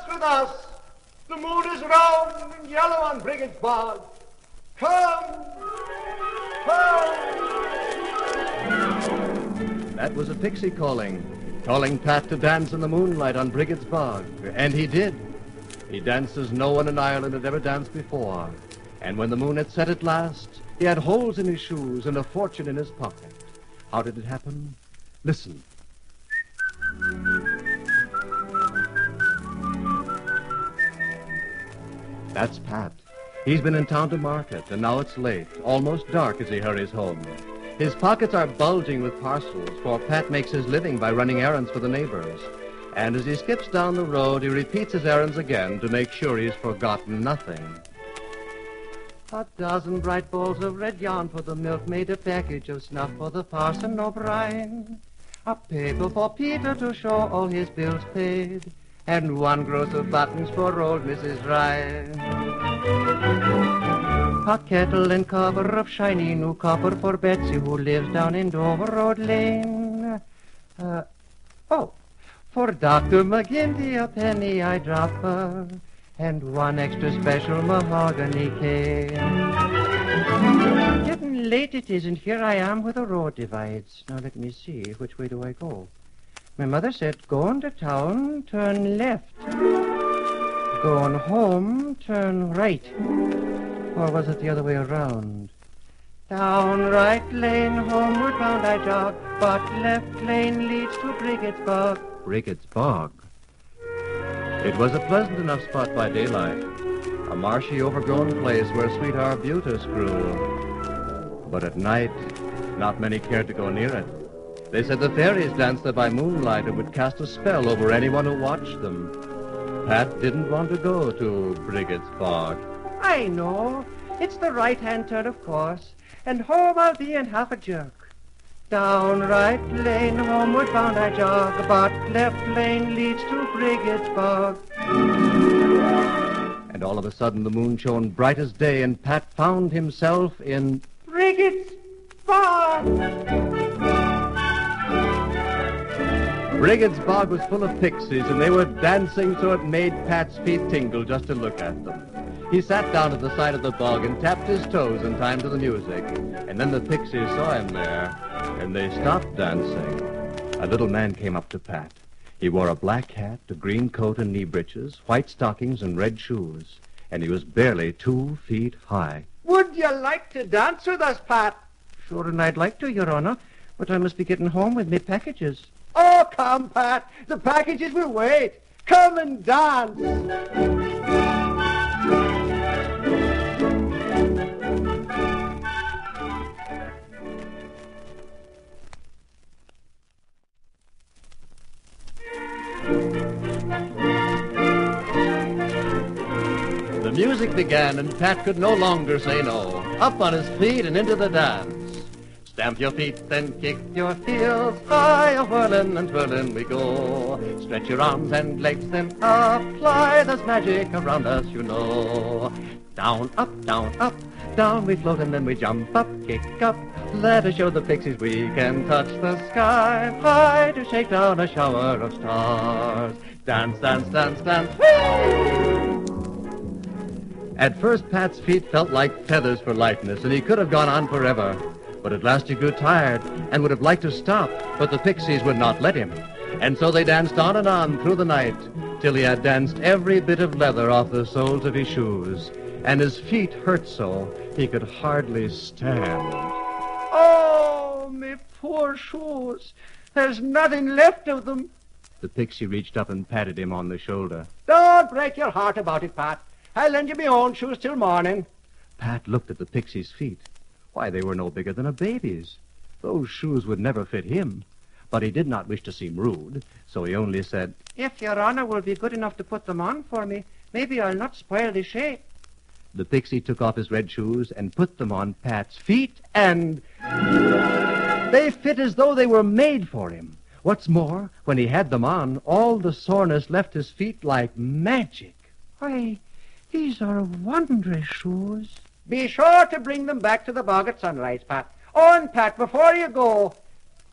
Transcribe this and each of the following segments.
dance with us. The moon is round and yellow on Brigand's Bog. Come, come. That was a pixie calling Pat to dance in the moonlight on Brigand's Bog. And he did. He danced as no one in Ireland had ever danced before. And when the moon had set at last, he had holes in his shoes and a fortune in his pocket. How did it happen? Listen. That's Pat. He's been in town to market, and now it's late, almost dark as he hurries home. His pockets are bulging with parcels, for Pat makes his living by running errands for the neighbors. And as he skips down the road, he repeats his errands again to make sure he's forgotten nothing. A dozen bright bowls of red yarn for the milkmaid, a package of snuff for the Parson O'Brien, a paper for Peter to show all his bills paid, and one gross of buttons for old Mrs. Ryan. A kettle and cover of shiny new copper for Betsy, who lives down in Dover Road Lane. For Dr. McGinty, a penny eyedropper, and one extra special mahogany cane. Getting late it is, and here I am where the road divides. Now let me see, which way do I go? My mother said, going to town, turn left. Going home, turn right. Or was it the other way around? Down right lane, homeward bound I jog, but left lane leads to Brigand's Bog. Brigand's Bog? It was a pleasant enough spot by daylight, a marshy, overgrown place where sweet arbutus grew. But at night, not many cared to go near it. They said the fairies danced there by moonlight and would cast a spell over anyone who watched them. Pat didn't want to go to Brigand's Bog. I know. It's the right-hand turn, of course. And home I'll be in half a jerk. Down right lane, homeward bound I jog, but left lane leads to Brigand's Bog. And all of a sudden the moon shone bright as day, and Pat found himself in Brigand's Bog. Brigand's Bog was full of pixies, and they were dancing so it made Pat's feet tingle just to look at them. He sat down at the side of the bog and tapped his toes in time to the music. And then the pixies saw him there, and they stopped dancing. A little man came up to Pat. He wore a black hat, a green coat and knee breeches, white stockings and red shoes. And he was barely 2 feet high. Would you like to dance with us, Pat? Sure, and I'd like to, Your Honor, but I must be getting home with me packages. Oh, come, Pat. The packages will wait. Come and dance. The music began, and Pat could no longer say no. Up on his feet and into the dance. Stamp your feet, then kick your heels, high a-whirling and twirling we go. Stretch your arms and legs, then apply, there's magic around us, you know. Down, up, down we float, and then we jump up, kick up. Let us show the pixies we can touch the sky high to shake down a shower of stars. Dance, dance, dance, dance, whee! At first, Pat's feet felt like feathers for lightness, and he could have gone on forever. But at last he grew tired and would have liked to stop, but the pixies would not let him. And so they danced on and on through the night, till he had danced every bit of leather off the soles of his shoes, and his feet hurt so he could hardly stand. Oh, me poor shoes. There's nothing left of them. The pixie reached up and patted him on the shoulder. Don't break your heart about it, Pat. I'll lend you my own shoes till morning. Pat looked at the pixie's feet. Why, they were no bigger than a baby's. Those shoes would never fit him. But he did not wish to seem rude, so he only said, If Your Honor will be good enough to put them on for me, maybe I'll not spoil the shape. The pixie took off his red shoes and put them on Pat's feet, and they fit as though they were made for him. What's more, when he had them on, all the soreness left his feet like magic. Why, these are wondrous shoes. Be sure to bring them back to the bog at sunrise, Pat. Oh, and Pat, before you go,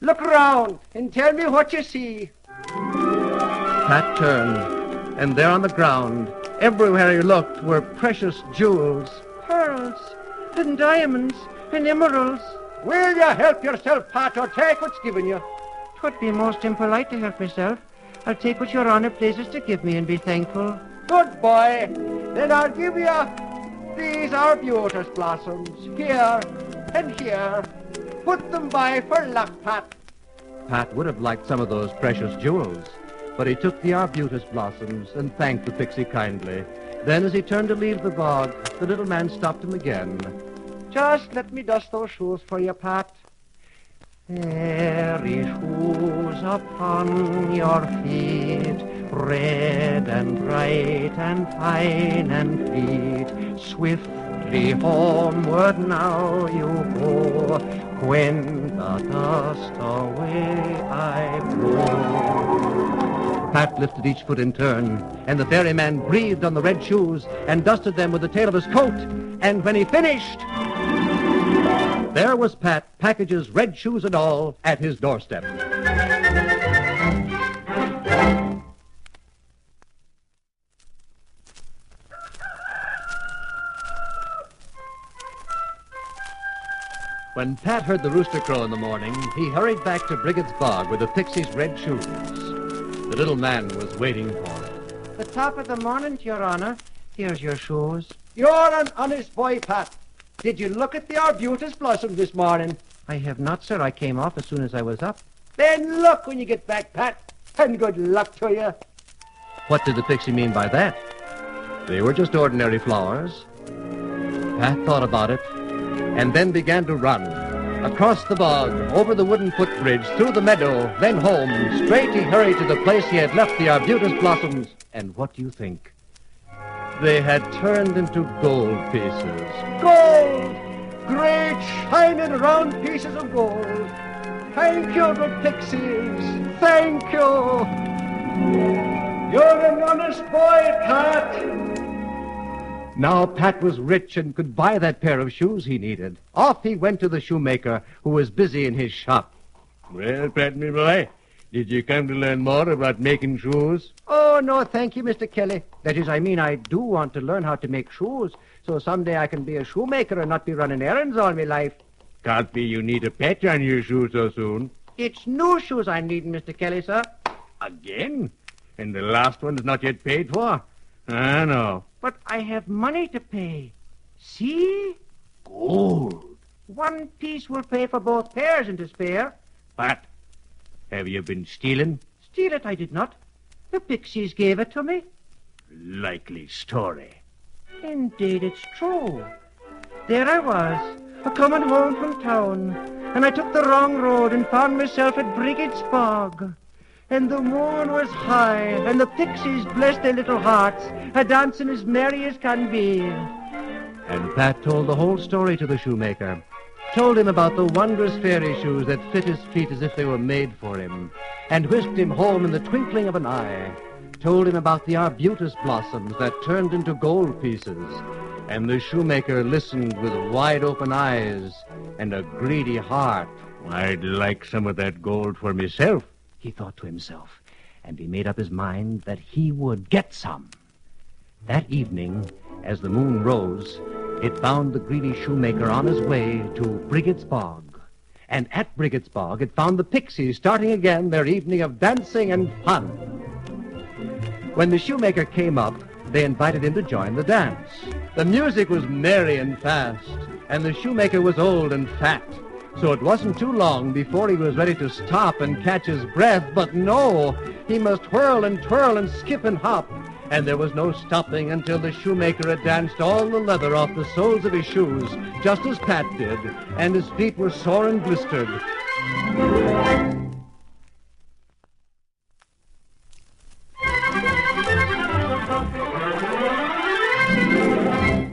look around and tell me what you see. Pat turned, And there on the ground, everywhere he looked, were precious jewels. Pearls and diamonds and emeralds. Will you help yourself, Pat, or take what's given you? 'Twould be most impolite to help myself. I'll take what your honor pleases to give me and be thankful. Good boy. Then I'll give you these arbutus blossoms, here and here. Put them by for luck, Pat. Pat would have liked some of those precious jewels, but he took the arbutus blossoms and thanked the pixie kindly. Then, as he turned to leave the bog, the little man stopped him again. Just let me dust those shoes for you, Pat. Airy shoes upon your feet, red and bright and fine and fleet. Swiftly homeward now you go, when the dust away I blow. Pat lifted each foot in turn, and the ferryman breathed on the red shoes and dusted them with the tail of his coat. And when he finished, there was Pat, packages, red shoes and all, at his doorstep. When Pat heard the rooster crow in the morning, he hurried back to Brigit's Bog with the Pixies' red shoes. The little man was waiting for him. The top of the morning, your honor. Here's your shoes. You're an honest boy, Pat. Did you look at the arbutus blossom this morning? I have not, sir. I came off as soon as I was up. Then look when you get back, Pat. And good luck to you. What did the pixie mean by that? They were just ordinary flowers. Pat thought about it, and then began to run. Across the bog, over the wooden footbridge, through the meadow, then home. Straight he hurried to the place he had left the arbutus blossoms. And what do you think? They had turned into gold pieces. Gold! Great, shining, round pieces of gold. Thank you, good Pixies. Thank you. You're an honest boy, Pat. Now Pat was rich and could buy that pair of shoes he needed. Off he went to the shoemaker, who was busy in his shop. Well, Pat, me boy, did you come to learn more about making shoes? Oh, no, thank you, Mr. Kelly. That is, I mean, I do want to learn how to make shoes, so someday I can be a shoemaker and not be running errands all my life. Can't be you need a patch on your shoes so soon. It's new shoes I'm needing, Mr. Kelly, sir. Again? And the last one is not yet paid for? I know. But I have money to pay. See? Gold. One piece will pay for both pairs and to spare. Pat, have you been stealing? Steal it, I did not. The Pixies gave it to me. Likely story. Indeed, it's true. There I was, a-coming home from town, and I took the wrong road and found myself at Brigit's Bog. And the moon was high, and the Pixies, bless their little hearts, a-dancing as merry as can be. And Pat told the whole story to the shoemaker. Told him about the wondrous fairy shoes that fit his feet as if they were made for him, and whisked him home in the twinkling of an eye. Told him about the arbutus blossoms that turned into gold pieces. And the shoemaker listened with wide-open eyes and a greedy heart. I'd like some of that gold for myself, he thought to himself, and he made up his mind that he would get some. That evening, as the moon rose, it found the greedy shoemaker on his way to Brigit's Bog. And at Brigit's Bog, it found the Pixies starting again their evening of dancing and fun. When the shoemaker came up, they invited him to join the dance. The music was merry and fast, and the shoemaker was old and fat. So it wasn't too long before he was ready to stop and catch his breath. But no, he must whirl and twirl and skip and hop. And there was no stopping until the shoemaker had danced all the leather off the soles of his shoes, just as Pat did, and his feet were sore and blistered.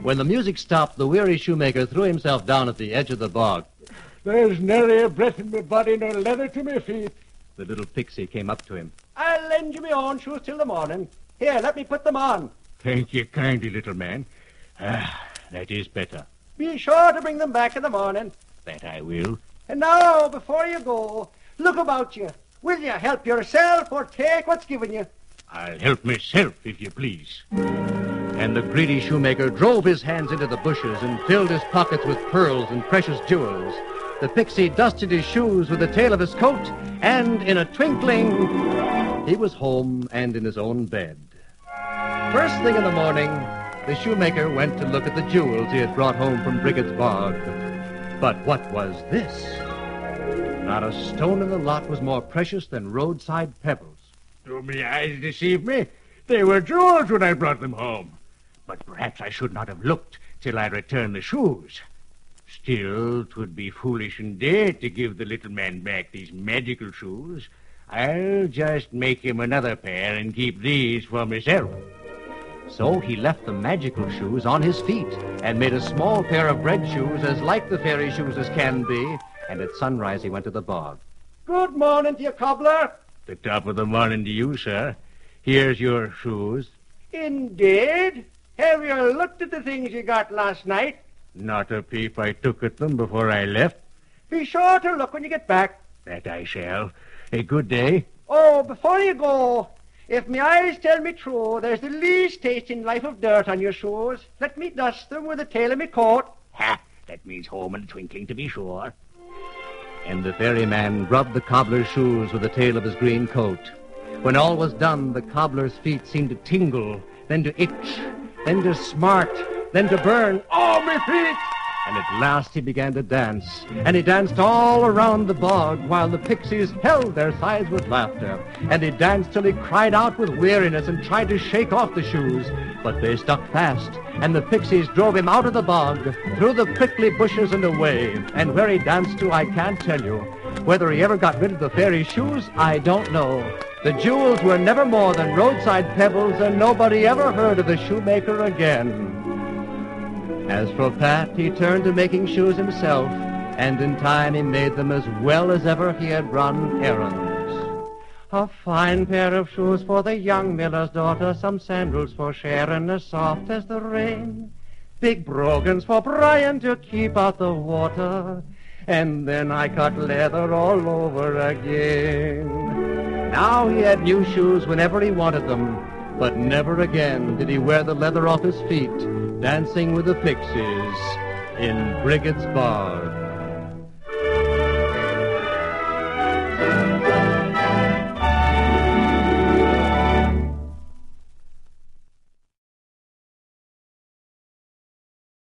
When the music stopped, the weary shoemaker threw himself down at the edge of the bog. There's nary a breath in my body nor leather to my feet. The little Pixie came up to him. I'll lend you my own shoes till the morning. Here, let me put them on. Thank you kindly, little man. That is better. Be sure to bring them back in the morning. That I will. And now, before you go, look about you. Will you help yourself or take what's given you? I'll help myself, if you please. And the greedy shoemaker drove his hands into the bushes and filled his pockets with pearls and precious jewels. The pixie dusted his shoes with the tail of his coat, and in a twinkling, he was home and in his own bed. First thing in the morning, the shoemaker went to look at the jewels he had brought home from Brigit's bog. But what was this? Not a stone in the lot was more precious than roadside pebbles. Do me eyes deceive me? They were jewels when I brought them home. But perhaps I should not have looked till I returned the shoes. Still, 'twould be foolish indeed to give the little man back these magical shoes. I'll just make him another pair and keep these for myself. So he left the magical shoes on his feet and made a small pair of red shoes as like the fairy shoes as can be, and at sunrise he went to the bog. Good morning to you, cobbler. The top of the morning to you, sir. Here's your shoes. Indeed? Have you looked at the things you got last night? Not a peep. I took at them before I left. Be sure to look when you get back. That I shall. A good day. Oh, before you go, if my eyes tell me true, there's the least taste in life of dirt on your shoes. Let me dust them with the tail of my coat. Ha! That means home in a twinkling, to be sure. And the ferryman rubbed the cobbler's shoes with the tail of his green coat. When all was done, the cobbler's feet seemed to tingle, then to itch, then to smart, then to burn. Oh, my feet! And at last he began to dance, and he danced all around the bog while the pixies held their sides with laughter. And he danced till he cried out with weariness and tried to shake off the shoes, but they stuck fast, and the pixies drove him out of the bog, through the prickly bushes and away. And where he danced to, I can't tell you. Whether he ever got rid of the fairy shoes, I don't know. The jewels were never more than roadside pebbles, and nobody ever heard of the shoemaker again. As for Pat, he turned to making shoes himself, and in time he made them as well as ever he had run errands. A fine pair of shoes for the young miller's daughter, some sandals for Sharon as soft as the rain, big brogans for Brian to keep out the water, and then I cut leather all over again. Now he had new shoes whenever he wanted them, but never again did he wear the leather off his feet, dancing with the pixies in Brigit's bog.